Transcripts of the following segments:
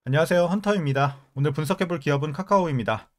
안녕하세요. 헌터입니다. 오늘 분석해볼 기업은 카카오입니다.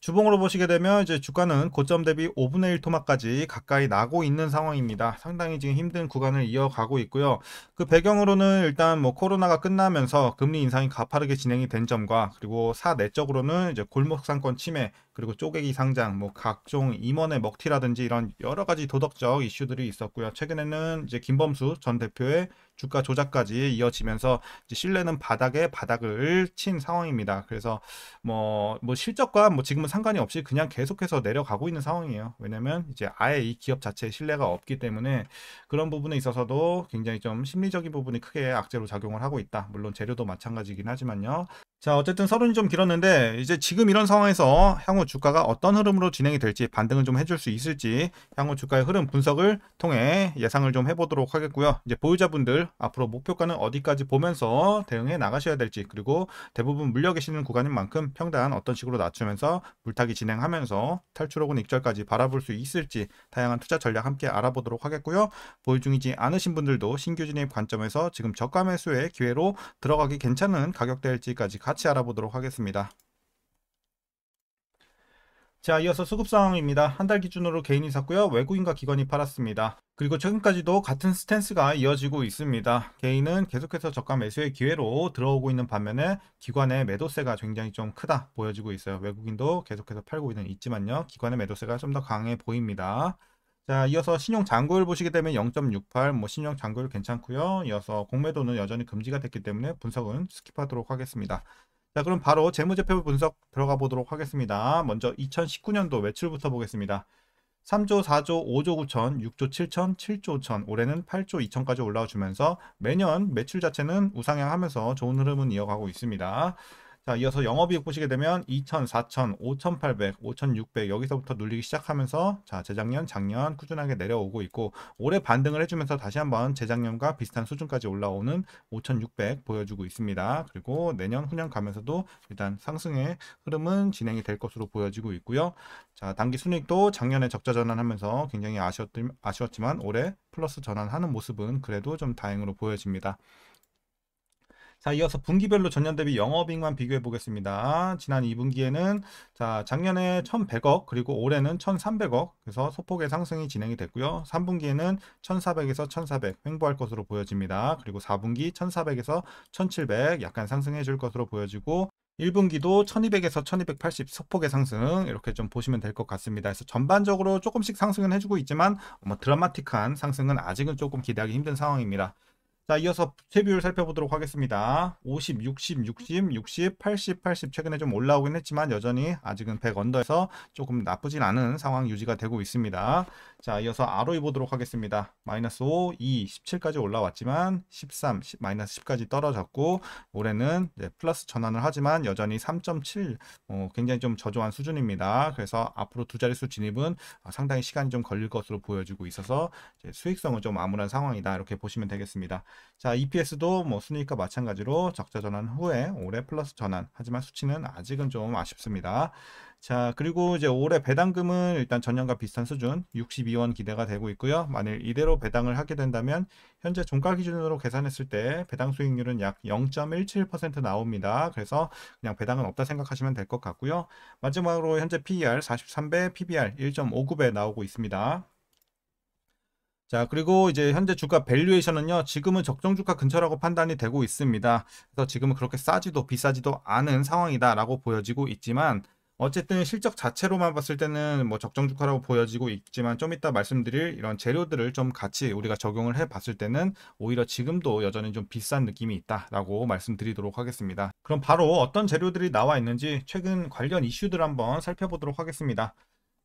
주봉으로 보시게 되면 이제 주가는 고점 대비 5분의 1 토막까지 가까이 나고 있는 상황입니다. 상당히 지금 힘든 구간을 이어가고 있고요. 그 배경으로는 일단 뭐 코로나가 끝나면서 금리 인상이 가파르게 진행이 된 점과 그리고 사내적으로는 이제 골목상권 침해 그리고 쪼개기 상장 뭐 각종 임원의 먹튀라든지 이런 여러 가지 도덕적 이슈들이 있었고요. 최근에는 이제 김범수 전 대표의 주가 조작까지 이어지면서 이제 신뢰는 바닥에 바닥을 친 상황입니다. 그래서 뭐 실적과 뭐 지금은 상관이 없이 그냥 계속해서 내려가고 있는 상황이에요. 왜냐면 이제 아예 이 기업 자체에 신뢰가 없기 때문에 그런 부분에 있어서도 굉장히 좀 심리적인 부분이 크게 악재로 작용을 하고 있다. 물론 재료도 마찬가지긴 하지만요. 자, 어쨌든 서론이 좀 길었는데 이제 지금 이런 상황에서 향후 주가가 어떤 흐름으로 진행이 될지 반등을 좀 해줄 수 있을지 향후 주가의 흐름 분석을 통해 예상을 좀 해보도록 하겠고요. 이제 보유자분들 앞으로 목표가는 어디까지 보면서 대응해 나가셔야 될지 그리고 대부분 물려 계시는 구간인 만큼 평단 어떤 식으로 낮추면서 물타기 진행하면서 탈출 혹은 익절까지 바라볼 수 있을지 다양한 투자 전략 함께 알아보도록 하겠고요. 보유 중이지 않으신 분들도 신규 진입 관점에서 지금 저가 매수의 기회로 들어가기 괜찮은 가격대일지까지 같이 알아보도록 하겠습니다. 자, 이어서 수급 상황입니다. 한 달 기준으로 개인이 샀고요. 외국인과 기관이 팔았습니다. 그리고 최근까지도 같은 스탠스가 이어지고 있습니다. 개인은 계속해서 저가 매수의 기회로 들어오고 있는 반면에 기관의 매도세가 굉장히 좀 크다 보여지고 있어요. 외국인도 계속해서 팔고 있지만요. 기관의 매도세가 좀 더 강해 보입니다. 자, 이어서 신용 잔고율 보시게 되면 0.68, 뭐 신용 잔고율 괜찮고요. 이어서 공매도는 여전히 금지가 됐기 때문에 분석은 스킵하도록 하겠습니다. 자, 그럼 바로 재무제표 분석 들어가 보도록 하겠습니다. 먼저 2019년도 매출부터 보겠습니다. 3조, 4조, 5조 9천, 6조 7천, 7조 5천, 올해는 8조 2천까지 올라와 주면서 매년 매출 자체는 우상향하면서 좋은 흐름은 이어가고 있습니다. 자, 이어서 영업이익 보시게 되면 2천, 4천, 5,800, 5,600 여기서부터 눌리기 시작하면서 자, 재작년, 작년 꾸준하게 내려오고 있고 올해 반등을 해주면서 다시 한번 재작년과 비슷한 수준까지 올라오는 5,600 보여주고 있습니다. 그리고 내년, 후년 가면서도 일단 상승의 흐름은 진행이 될 것으로 보여지고 있고요. 자, 단기 순이익도 작년에 적자 전환하면서 굉장히 아쉬웠지만 올해 플러스 전환하는 모습은 그래도 좀 다행으로 보여집니다. 자, 이어서 분기별로 전년 대비 영업이익만 비교해 보겠습니다. 지난 2분기에는 자, 작년에 1,100억 그리고 올해는 1,300억 그래서 소폭의 상승이 진행이 됐고요. 3분기에는 1,400에서 1,400 횡보할 것으로 보여집니다. 그리고 4분기 1,400에서 1,700 약간 상승해 줄 것으로 보여지고 1분기도 1200에서 1280 소폭의 상승 이렇게 좀 보시면 될 것 같습니다. 그래서 전반적으로 조금씩 상승은 해주고 있지만 뭐 드라마틱한 상승은 아직은 조금 기대하기 힘든 상황입니다. 자, 이어서 부채 비율 살펴보도록 하겠습니다. 50, 60, 60, 60, 80, 80 최근에 좀 올라오긴 했지만 여전히 아직은 100 언더에서 조금 나쁘진 않은 상황 유지가 되고 있습니다. 자, 이어서 ROE 보도록 하겠습니다. 마이너스 5, 2, 17까지 올라왔지만 13, 마이너스 10까지 떨어졌고 올해는 플러스 전환을 하지만 여전히 3.7 굉장히 좀 저조한 수준입니다. 그래서 앞으로 두 자릿수 진입은 상당히 시간이 좀 걸릴 것으로 보여지고 있어서 수익성은 좀 암울한 상황이다 이렇게 보시면 되겠습니다. 자, EPS도 뭐 순이익과 마찬가지로 적자 전환 후에 올해 플러스 전환 하지만 수치는 아직은 좀 아쉽습니다. 자, 그리고 이제 올해 배당금은 일단 전년과 비슷한 수준 62원 기대가 되고 있고요. 만일 이대로 배당을 하게 된다면 현재 종가 기준으로 계산했을 때 배당 수익률은 약 0.17% 나옵니다. 그래서 그냥 배당은 없다 생각하시면 될 것 같고요. 마지막으로 현재 PER 43배, PBR 1.59배 나오고 있습니다. 자, 그리고 이제 현재 주가 밸류에이션은요, 지금은 적정 주가 근처라고 판단이 되고 있습니다. 그래서 지금은 그렇게 싸지도 비싸지도 않은 상황이다라고 보여지고 있지만, 어쨌든 실적 자체로만 봤을 때는 뭐 적정 주가라고 보여지고 있지만, 좀 이따 말씀드릴 이런 재료들을 좀 같이 우리가 적용을 해 봤을 때는 오히려 지금도 여전히 좀 비싼 느낌이 있다라고 말씀드리도록 하겠습니다. 그럼 바로 어떤 재료들이 나와 있는지 최근 관련 이슈들 한번 살펴보도록 하겠습니다.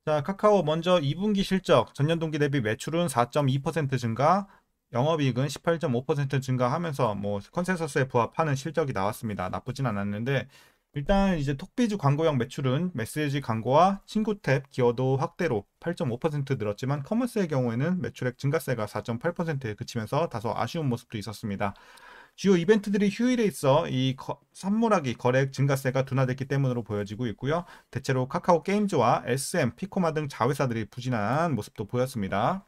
자, 카카오 먼저 2분기 실적 전년 동기 대비 매출은 4.2% 증가, 영업이익은 18.5% 증가하면서 뭐 컨센서스에 부합하는 실적이 나왔습니다. 나쁘진 않았는데 일단 이제 톡비즈 광고형 매출은 메시지 광고와 친구 탭 기여도 확대로 8.5% 늘었지만 커머스의 경우에는 매출액 증가세가 4.8%에 그치면서 다소 아쉬운 모습도 있었습니다. 주요 이벤트들이 휴일에 있어 이 선물하기 거래액 증가세가 둔화됐기 때문으로 보여지고 있고요. 대체로 카카오 게임즈와 SM, 피코마 등 자회사들이 부진한 모습도 보였습니다.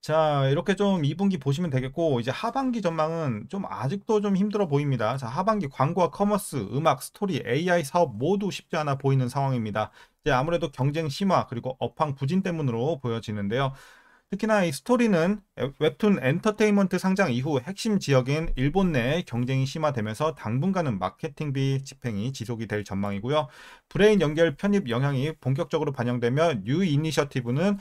자, 이렇게 좀 2분기 보시면 되겠고, 이제 하반기 전망은 좀 아직도 좀 힘들어 보입니다. 자, 하반기 광고와 커머스, 음악, 스토리, AI 사업 모두 쉽지 않아 보이는 상황입니다. 이제 아무래도 경쟁 심화, 그리고 업황 부진 때문으로 보여지는데요. 특히나 이 스토리는 웹툰 엔터테인먼트 상장 이후 핵심 지역인 일본 내 경쟁이 심화되면서 당분간은 마케팅비 집행이 지속이 될 전망이고요. 브레인 연결 편입 영향이 본격적으로 반영되며 뉴 이니셔티브는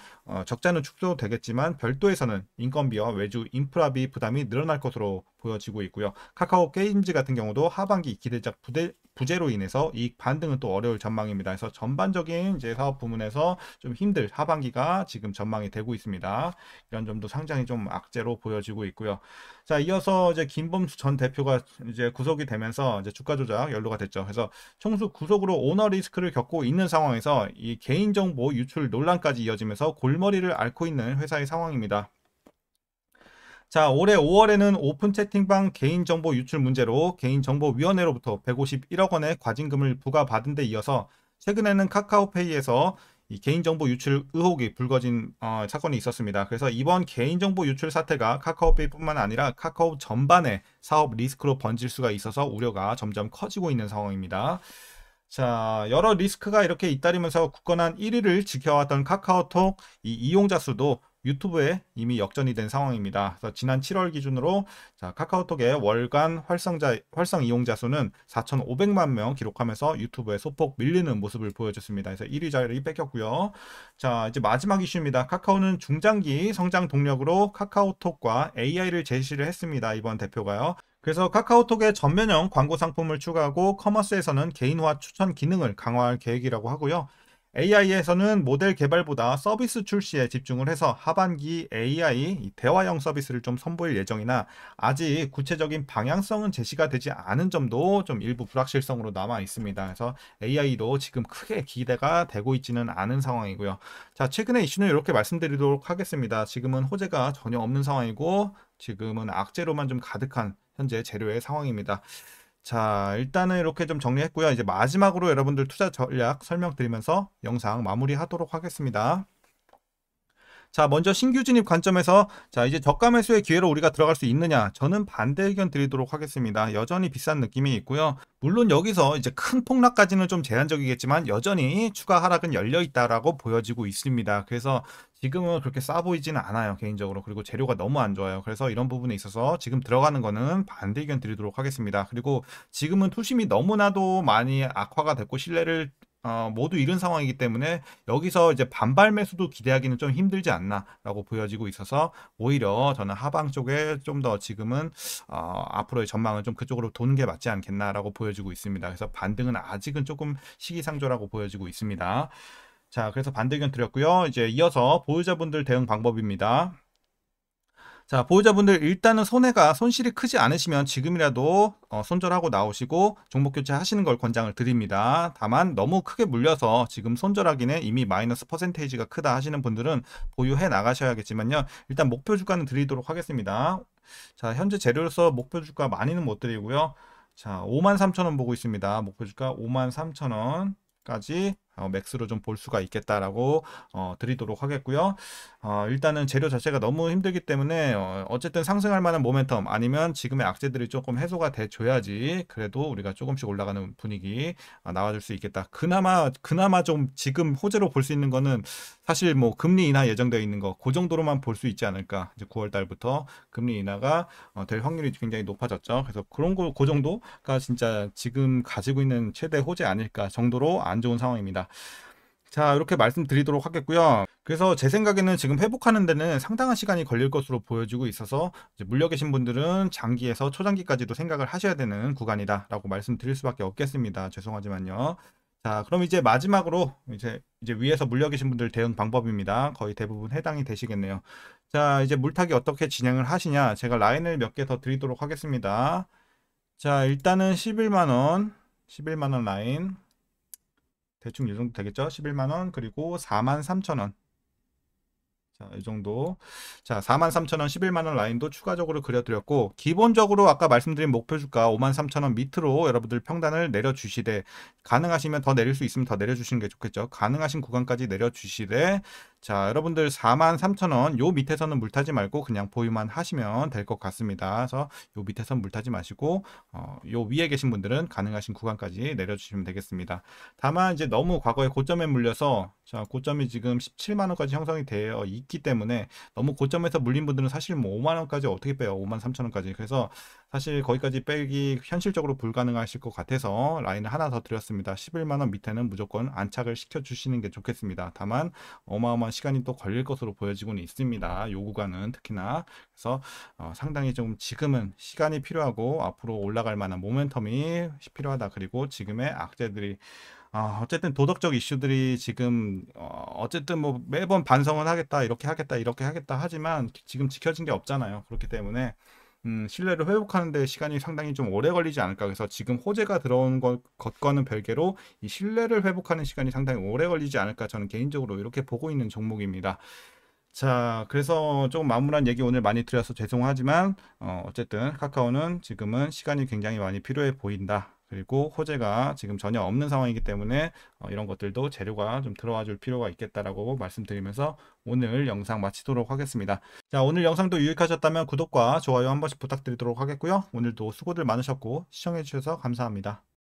적자는 축소되겠지만 별도에서는 인건비와 외주 인프라비 부담이 늘어날 것으로 보여지고 있고요. 카카오 게임즈 같은 경우도 하반기 기대작 부재로 인해서 이익 반등은 또 어려울 전망입니다. 그래서 전반적인 이제 사업 부문에서 좀 힘들 하반기가 지금 전망이 되고 있습니다. 이런 점도 상당히 좀 악재로 보여지고 있고요. 자, 이어서 이제 김범수 전 대표가 이제 구속이 되면서 이제 주가 조작 연루가 됐죠. 그래서 총수 구속으로 오너 리스크를 겪고 있는 상황에서 이 개인정보 유출 논란까지 이어지면서 골머리를 앓고 있는 회사의 상황입니다. 자, 올해 5월에는 오픈 채팅방 개인정보 유출 문제로 개인정보위원회로부터 151억 원의 과징금을 부과받은 데 이어서 최근에는 카카오페이에서 이 개인정보 유출 의혹이 불거진 사건이 있었습니다. 그래서 이번 개인정보 유출 사태가 카카오페이뿐만 아니라 카카오 전반의 사업 리스크로 번질 수가 있어서 우려가 점점 커지고 있는 상황입니다. 자, 여러 리스크가 이렇게 잇따르면서 굳건한 1위를 지켜왔던 카카오톡 이 이용자 수도 유튜브에 이미 역전이 된 상황입니다. 그래서 지난 7월 기준으로 자, 카카오톡의 월간 활성 이용자 수는 4,500만 명 기록하면서 유튜브에 소폭 밀리는 모습을 보여줬습니다. 그래서 1위 자리를 뺏겼고요. 자, 이제 마지막 이슈입니다. 카카오는 중장기 성장 동력으로 카카오톡과 AI를 제시를 했습니다. 이번 대표가요. 그래서 카카오톡에 전면형 광고 상품을 추가하고 커머스에서는 개인화 추천 기능을 강화할 계획이라고 하고요. AI에서는 모델 개발보다 서비스 출시에 집중을 해서 하반기 AI 대화형 서비스를 좀 선보일 예정이나 아직 구체적인 방향성은 제시가 되지 않은 점도 좀 일부 불확실성으로 남아 있습니다. 그래서 AI도 지금 크게 기대가 되고 있지는 않은 상황이고요. 자, 최근의 이슈는 이렇게 말씀드리도록 하겠습니다. 지금은 호재가 전혀 없는 상황이고 지금은 악재로만 좀 가득한 현재 재료의 상황입니다. 자, 일단은 이렇게 좀 정리했고요. 이제 마지막으로 여러분들 투자 전략 설명드리면서 영상 마무리하도록 하겠습니다. 자, 먼저 신규 진입 관점에서 자, 이제 저가 매수의 기회로 우리가 들어갈 수 있느냐? 저는 반대 의견 드리도록 하겠습니다. 여전히 비싼 느낌이 있고요. 물론 여기서 이제 큰 폭락까지는 좀 제한적이겠지만 여전히 추가 하락은 열려 있다라고 보여지고 있습니다. 그래서 지금은 그렇게 싸 보이지는 않아요, 개인적으로. 그리고 재료가 너무 안 좋아요. 그래서 이런 부분에 있어서 지금 들어가는 거는 반대 의견 드리도록 하겠습니다. 그리고 지금은 투심이 너무나도 많이 악화가 됐고 신뢰를 모두 잃은 상황이기 때문에 여기서 이제 반발 매수도 기대하기는 좀 힘들지 않나라고 보여지고 있어서 오히려 저는 하방 쪽에 좀 더 지금은 앞으로의 전망은 좀 그쪽으로 도는 게 맞지 않겠나라고 보여지고 있습니다. 그래서 반등은 아직은 조금 시기상조라고 보여지고 있습니다. 자, 그래서 반대 의견 드렸고요. 이제 이어서 보유자분들 대응 방법입니다. 자, 보유자분들 일단은 손실이 크지 않으시면 지금이라도 손절하고 나오시고 종목 교체 하시는 걸 권장을 드립니다. 다만 너무 크게 물려서 지금 손절하기는 이미 마이너스 퍼센테이지가 크다 하시는 분들은 보유해 나가셔야겠지만요. 일단 목표 주가는 드리도록 하겠습니다. 자, 현재 재료로서 목표 주가 많이는 못 드리고요. 자, 53,000원 보고 있습니다. 목표 주가 53,000원까지 맥스로 좀 볼 수가 있겠다라고 드리도록 하겠고요. 일단은 재료 자체가 너무 힘들기 때문에 어쨌든 상승할 만한 모멘텀 아니면 지금의 악재들이 조금 해소가 돼 줘야지 그래도 우리가 조금씩 올라가는 분위기 나와줄 수 있겠다. 그나마 좀 지금 호재로 볼 수 있는 거는 사실 뭐 금리 인하 예정되어 있는 거 그 정도로만 볼 수 있지 않을까. 이제 9월 달부터 금리 인하가 될 확률이 굉장히 높아졌죠. 그래서 그런 거 그 정도가 진짜 지금 가지고 있는 최대 호재 아닐까 정도로 안 좋은 상황입니다. 자, 이렇게 말씀드리도록 하겠고요. 그래서 제 생각에는 지금 회복하는 데는 상당한 시간이 걸릴 것으로 보여지고 있어서 이제 물려 계신 분들은 장기에서 초장기까지도 생각을 하셔야 되는 구간이다 라고 말씀드릴 수밖에 없겠습니다. 죄송하지만요. 자, 그럼 이제 마지막으로 이제 위에서 물려 계신 분들 대응 방법입니다. 거의 대부분 해당이 되시겠네요. 자, 이제 물타기 어떻게 진행을 하시냐? 제가 라인을 몇 개 더 드리도록 하겠습니다. 자, 일단은 11만원 라인 대충 이 정도 되겠죠? 11만원 그리고 43,000원. 자, 이 정도. 자, 43,000원, 11만원 라인도 추가적으로 그려드렸고, 기본적으로 아까 말씀드린 목표 주가 53,000원 밑으로 여러분들 평단을 내려주시되, 가능하시면 더 내릴 수 있으면 더 내려주시는 게 좋겠죠. 가능하신 구간까지 내려주시되, 자, 여러분들 43,000원 요 밑에서는 물타지 말고 그냥 보유만 하시면 될 것 같습니다. 그래서 요 밑에선 물타지 마시고 요 위에 계신 분들은 가능하신 구간까지 내려주시면 되겠습니다. 다만 이제 너무 과거에 고점에 물려서 자, 고점이 지금 17만 원까지 형성이 되어 있기 때문에 너무 고점에서 물린 분들은 사실 뭐 5만 원까지 어떻게 빼요? 5만 3천 원까지. 그래서 사실 거기까지 빼기 현실적으로 불가능하실 것 같아서 라인을 하나 더 드렸습니다. 11만 원 밑에는 무조건 안착을 시켜 주시는 게 좋겠습니다. 다만 어마어마한 시간이 또 걸릴 것으로 보여지고는 있습니다. 요 구간은 특히나. 그래서 상당히 좀 지금은 시간이 필요하고 앞으로 올라갈 만한 모멘텀이 필요하다. 그리고 지금의 악재들이 어쨌든 도덕적 이슈들이 지금 어쨌든 뭐 매번 반성은 하겠다 이렇게 하겠다 하지만 지금 지켜진 게 없잖아요. 그렇기 때문에 신뢰를 회복하는 데 시간이 상당히 좀 오래 걸리지 않을까. 그래서 지금 호재가 들어온 것과는 별개로 이 신뢰를 회복하는 시간이 상당히 오래 걸리지 않을까. 저는 개인적으로 이렇게 보고 있는 종목입니다. 자, 그래서 조금 마무리한 얘기 오늘 많이 드려서 죄송하지만 어쨌든 카카오는 지금은 시간이 굉장히 많이 필요해 보인다. 그리고 호재가 지금 전혀 없는 상황이기 때문에 이런 것들도 재료가 좀 들어와 줄 필요가 있겠다라고 말씀드리면서 오늘 영상 마치도록 하겠습니다. 자, 오늘 영상도 유익하셨다면 구독과 좋아요 한 번씩 부탁드리도록 하겠고요. 오늘도 수고들 많으셨고 시청해 주셔서 감사합니다.